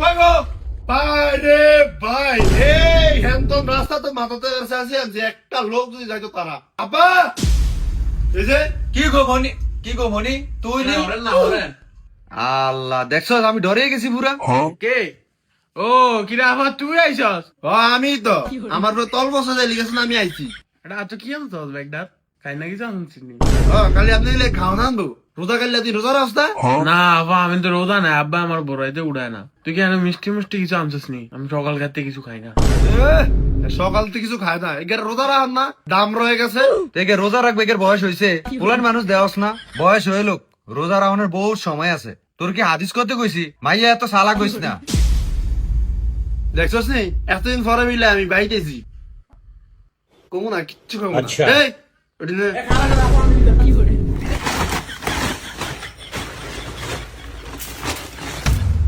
কই গো ভাই রে ভাই, এই হ্যান্ডম রাস্তা তো মাথাতে এসে আসি যে একটা লোক যদি যাইতো তারা আব্বা এই যে কি গো মনি তুই নি আল্লাহ দেখছো আমি ডরে গেছি পুরা। কে? ও কিরা আবার তুই আইছস? আমি তো আমার তো তল বসা যাই লিখেছেন আমি আইছি। এটা তো কি আনছস ব্যাগটা? খাই না কিছু আনছিস নি? কালি আপনি খাও না আনবো রোজা কালি তুই রোজা রাস্তা না আব্বা আমি তো রোজা নাই, আব্বা আমার বড়াইতে উড়ায় না। তুই কি মিষ্টি মিষ্টি কিছু আনছিস নি? আমি সকাল খাতে কিছু খাই না। সকাল থেকে কিছু খায় না এগার রোজা রাখান না দাম রয়ে গেছে। দেখে রোজা রাখবে এর বয়স হয়েছে, পুলান মানুষ দেওয়াস না, বয়স হয়ে লোক রোজা রাখনের বহুত সময় আছে। তোর কি হাদিস করতে কইছি? মাইয়া এত সালা কইস না। দেখছস নি এতদিন পরে মিলে আমি বাইতেছি কমু না কিচ্ছু খাবো না। এই ওটি নে।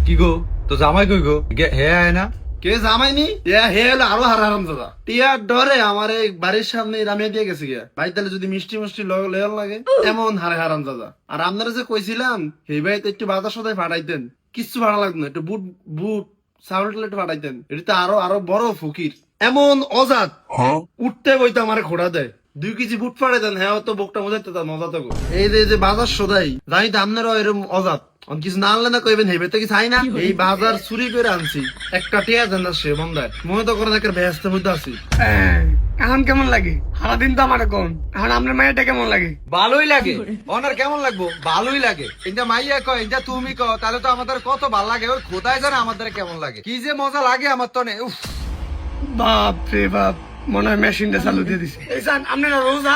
কি গো তো জামাই কই গো? হে আয় না কে জামাইনি হে হলো আরো হারাম দাদা টিয়ার ডরে আমার এই বাড়ির সামনে নামিয়ে দিয়ে গেছে গিয়া ভাই। তাহলে যদি মিষ্টি মিষ্টি লেয়ার লাগে এমন হারাম দাদা। আর আপনারা যে কইছিলাম এই ভাই তো একটু বাজার সদাই ফাটাইতেন, কিচ্ছু ভাড়া লাগতো না, একটু বুট বুট চাউল একটু ফাটাইতেন। এটা তো আরো বড় ফকির এমন অজাত উঠতে বইতে আমার খোড়া দেয় 2 কেজি বুট ফাটাইতেন। হ্যাঁ তো বুকটা বোঝাইতে তার মজা তো এই যে বাজার সদাই জানি তো আপনারাও এরকম অজাত কিছু না আনলে না কইবেন হেবে তো কি চাই না। এই বাজার চুরি করে আনছি একটা টিয়া দেন না সে বন্ধায় মনে তো করেন একটা ব্যস্ত মধ্যে আছি। এখন কেমন লাগে? সারাদিন তো আমার কোন এখন আপনার মায়েরটা কেমন লাগে? ভালোই লাগে। ওনার কেমন লাগবো? ভালোই লাগে। এটা মাইয়া কয়, এটা তুমি কও, তাহলে তো আমাদের কত ভালো লাগে। ওই খোদাই জানে আমাদের কেমন লাগে, কি যে মজা লাগে আমার তো নেই। উফ বাপ রে বাপ, মনে হয় মেশিনটা চালু দিয়ে দিছে। এই সান আপনারা রোজা?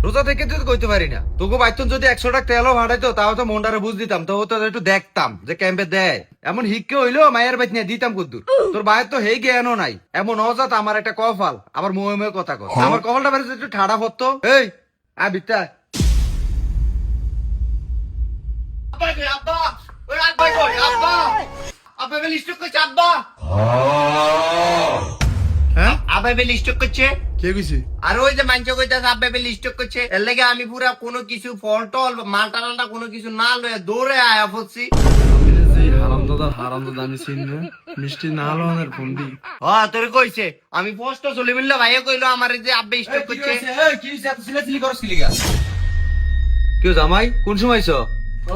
রোজা থেকে তো কইতে পারি না। তোকে বাইতন যদি 100 টাকা তেলও ভাড়াইতো তাও তো মনটারে বুঝ দিতাম, তো তো একটু দেখতাম যে ক্যাম্পে দেয়। এমন হিককে হইলো মায়ের বাইত নিয়ে দিতাম কুদ্দুর। তোর বাইর তো হেই জ্ঞানও নাই। এমন অজাত আমার একটা কফাল, আবার মুহে মুহে কথা কর। আমার কফালটা বেড়ে একটু ঠাড়া পড়তো। এই বিত্তা কে কইছে? আর ওই যে মাঞ্চ কইতাছে আব্বা বেলি স্টক করছে, এর লাগে আমি পুরা কোনো কিছু ফল টল মাল টালটা কোনো কিছু না লয়ে দৌড়ে আয়া পড়ছি। হারাম দাদা আমি চিনি মিষ্টি না লনের ফোন দি তোরে কইছে আমি পোস্ট চলে মিললে ভাইয়া কইলো আমার যে আব্বা স্টক করছে। কেউ জামাই কোন সময় আইছো?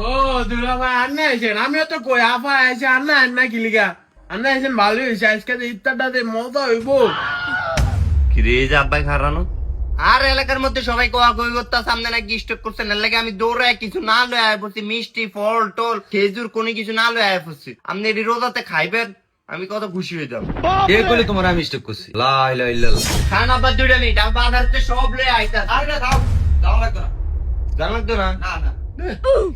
ও দুলা ভাই আন্না আইছেন? আমিও তো কই আপা আইছে আন্না কি লিগা? আন্না আইছেন ভালোই হয়েছে, আজকে ইফতারটাতে মজা হইব। কি রে যে আব্বাই খারানো আর এলাকার মধ্যে সবাই কোয়া কই করতা সামনে নাকি স্টক করছেন, এর লাগে আমি দৌড়ে কিছু না লয়ে আয়া পড়ছি, মিষ্টি ফল টল খেজুর কোনো কিছু না লয়ে আয়া পড়ছি। আপনি এই রোজাতে খাইবেন আমি কত খুশি হয়ে যাব। কে কইলে তোমার আমি স্টক করছি? লা ইলাহা ইল্লাল্লাহ। খান আব্বা 2 মিনিট আমি বাজারতে সব লয়ে আইতা। আরে না দাও, দাও লাগতো না। জানাক তো না না না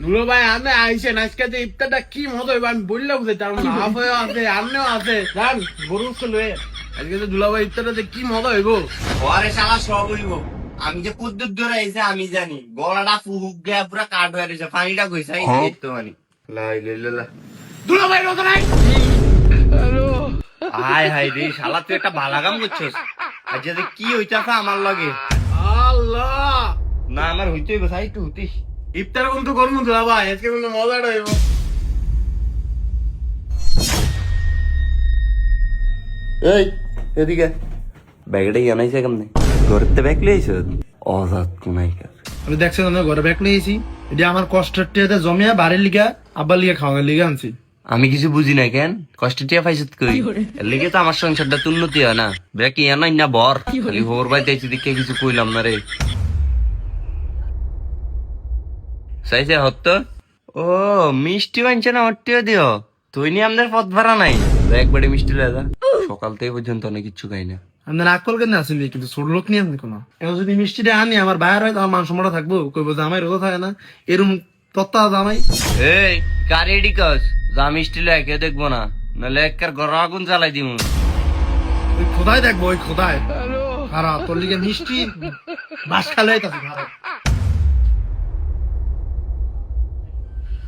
দুলো ভাই আন্না আইছেন, আজকে যে ইফতারটা কি মজা হইব আমি বললে বুঝাইতে পারবো না। আপাও আছে আন্নাও আছে, জান গরু লয়ে আজকে যে দুলা ভাই ইফতারটাতে কি মজা হইব। ঘরে শালা সব হইব। আমি যে কুদ্দুর ধরে আইছে আমি জানি, গলাটা ফুহুক গিয়া পুরা কাট হয়ে রয়েছে, পানিটা কইছে এই তো মানে লা ইলাহা ইল্লাল্লাহ। দুলা ভাই রোজা নাই? হাই হাই রে শালা তুই একটা ভালা কাম করছস। আজ যে কি হইতাছে আমার লগে আল্লাহ না আমার হইতে হইব সাই একটু হতিস। ইফতার কিন্তু করবো দুলা ভাই, আজকে কিন্তু মজাটা হইব। এই এদিকে ব্যাগটা জানাইছে কেমনে? ঘরেতে ব্যাগ লইছ অজাত কোনাই কাজ। আমি দেখছেন আমি ঘরে ব্যাগ নিয়েছি এটা আমার কষ্টের টিয়াতে জমিয়া বাড়ির লিগা আব্বার লিগা খাওয়ানোর লিগা আনছি। আমি কিছু বুঝি না কেন কষ্ট টিয়া পাইছত কই, এর লেগে তো আমার সংসারটা তো উন্নতি হয় না। ব্যাগ ইয়া নাই না বর খালি হোর বাইতে দিকে কিছু কইলাম না রে। চাইছে হত ও মিষ্টি বানছে না অট্টিও দিও তুই নি আমাদের পথ ভাড়া নাই, একবারে মিষ্টি লয়ে যা। সকাল থেকে পর্যন্ত অনেক কিছু খাই না। আপনার আকল কেন আসেন কিন্তু ছোট লোক নিয়ে আপনি কোনো এখন যদি মিষ্টিটা আনি আমার বাইরে হয় আমার মান সম্মানটা থাকবো কইবো জামাই রোজা থাকে না এরম তত্তা জামাই। এই কারে ডিকস যা মিষ্টি লয়ে কে দেখবো না, নাহলে একবার গরম আগুন জ্বালাই দিমু। ওই খোদাই দেখবো ওই খোদাই খারাপ তোর লিগে মিষ্টি বাস খালে তাছে খারাপ।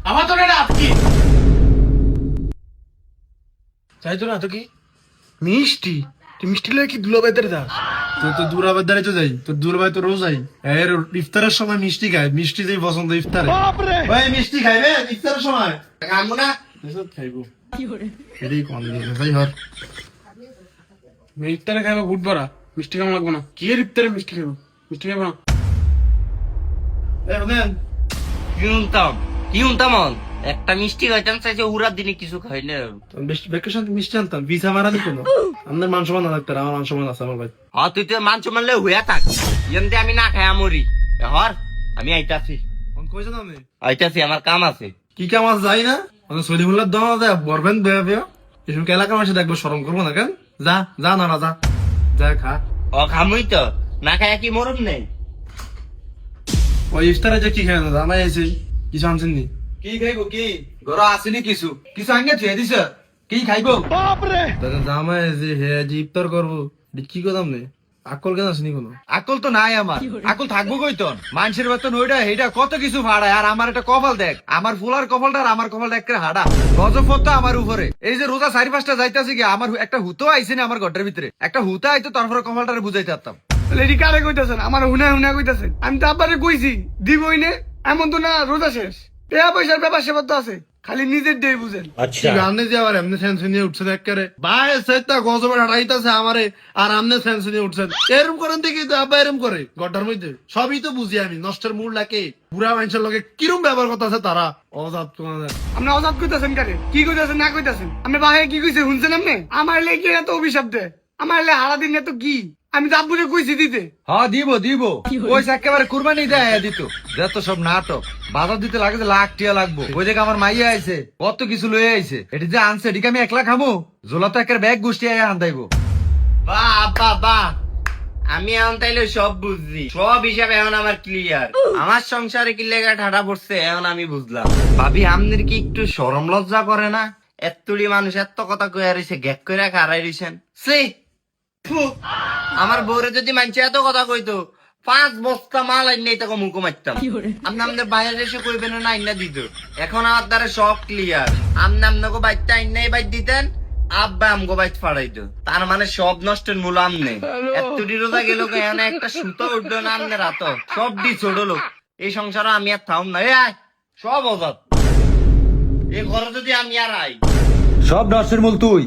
আমার তো এটা আপকি চাইতো না তো কি মিষ্টি তুই মিষ্টি লয়ে কি দুলাভাই দাঁড়িয়ে যাস? তোর তো দুলাভাই দাঁড়িয়ে তো যাই, তোর দুলাভাই তো রোজাই এর ইফতারের সময় মিষ্টি খায়, মিষ্টি যেই পছন্দ ইফতারে ভাই মিষ্টি খাইবে ইফতারের সময়। খামু না এসব খাইবো এটাই কম দিন ভাই হর ইফতারে খাইবো গুড বড়া মিষ্টি কেমন লাগবো না কি এর ইফতারে মিষ্টি খাইবো মিষ্টি খাইবো না দেন কি উনতাম একটা মিষ্টি খাইতাম চাইছে উড়ার দিনে কিছু খাই না ভ্যাকেশন মিষ্টি আনতাম ভিসা মারা দিত না আপনার মান সম্মান না থাকতো আমার মান সম্মান আছে আমার ভাই হ্যাঁ তুই তো মাংস মারলে হইয়া থাক এমনি আমি না খাই মরি হর আমি আইতাছি কইছেন আপনি আইতাছি আমার কাম আছে কি কাম আছে যাই না সলিমুল্লাহ দোয়া দেয় বরবেন বেয়া বেয়া এসব এলাকার মাসে দেখবো শরম করবো না কেন যা যা না যা যা খা ও খামুই তো না খাই কি মরম নেই ওই ইফতারে যে কি খাই না জানাই আছে কিছু আনছেন নি কি খাইবো কি ঘর আসেনি কিছু কিছু আঙ্গে ছুঁয়ে দিছ কি খাইবো তাহলে জামাই যে হে যে ইফতার করবো এটা কি করতাম নে আকল কেন আসেনি কোনো আকল তো নাই আমার আকল থাকবো কইতন মানুষের বেতন ওইটা এইটা কত কিছু ভাড়ায় আর আমার একটা কপাল দেখ আমার ফুলার কপালটা আর আমার কপালটা একটা হাড়া গজব তো আমার উপরে এই যে রোজা 4-5টা যাইতাছে কি আমার একটা হুতো আইছে না আমার ঘরের ভিতরে একটা হুতা আইতো তারপরে কপালটারে বুঝাইতে পারতাম লেডি কারে কইতাছেন আমার হুনা হুনা কইতাছেন আমি তো আব্বারে কইছি দিবই নে এমন তো না রোজা শেষ টাকা পয়সার ব্যাপার সেবার তো আছে খালি নিজের ডে বুঝেন ঠিক আমনে যে আবার এমনি সেন্স নিয়ে উঠছে দেখ করে ভাই সেটা গজবে হাঁটাইতাছে আমারে আর আমনে সেন্স নিয়ে উঠছেন এরম করেন দেখি তো আব্বা এরম করে গড্ডার মধ্যে সবই তো বুঝি আমি নষ্টের মূল লাগে বুড়া মানুষের লগে কিরম ব্যবহার করতে আছে তারা অজাত তোমাদের আপনি অজাত কইতাছেন কারে কি কইতাছেন না কইতাছেন আমি বাহে কি কইছে শুনছেন আপনি আমার লেগে এত অভিশাপ দে আমার লে হারা দিন এত কি আমি তো আব্বুরে কইছি দিতে হ্যাঁ দিব ওই একেবারে কুরবানি দেয় দিত যত সব নাটক বাজার দিতে লাগে যে লাখ টিয়া লাগবো ওই দেখে আমার মাইয়া আইছে কত কিছু লয়ে আইছে এটি যে আনছে এটিকে আমি একলা খামো জোলা তো একের ব্যাগ গোষ্ঠী আন্দাইবো বাহ আব্বা বাহ আমি এখন তাইলে সব বুঝছি সব হিসাবে এখন আমার ক্লিয়ার আমার সংসারে কি লেগা ঠাডা পড়ছে এখন আমি বুঝলাম ভাবি আমনের কি একটু শরম লজ্জা করে না এতটি মানুষ এত কথা কয়ে রয়েছে গ্যাক করে খারাই রয়েছেন আমার বউরে যদি মানছে এত কথা কইতো 5 বস্তা মাল আইন নেই তখন মুখো মারতাম আপনি আমাদের বাইরে এসে কইবেন না আইনা দিত এখন আমার দ্বারা সব ক্লিয়ার আপনি আপনাকে বাইরটা আইনাই বাইর দিতেন আব্বা আমগো বাইত ফাড়াইতো তার মানে সব নষ্টের মূল আমনে এতটি রোজা গেল এখানে একটা সুতো উঠলো না আমনে রাত সব ডি ছোট লোক এই সংসারে আমি আর থাম না আয় সব অজাত এই ঘরে যদি আমি আর আই সব নষ্টের মূল তুই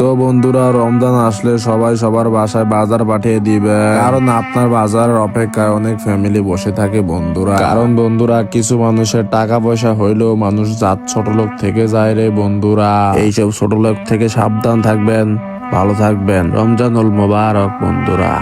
তো বন্ধুরা রমজান আসলে সবাই সবার বাসায় বাজার পাঠিয়ে দিবে কারণ আপনার বাজারের অপেক্ষায় অনেক ফ্যামিলি বসে থাকে বন্ধুরা কারণ বন্ধুরা কিছু মানুষের টাকা পয়সা হইলেও মানুষ জাত ছোট লোক থেকে যায় রে বন্ধুরা এইসব ছোট লোক থেকে সাবধান থাকবেন ভালো থাকবেন রমজানুল মোবারক বন্ধুরা।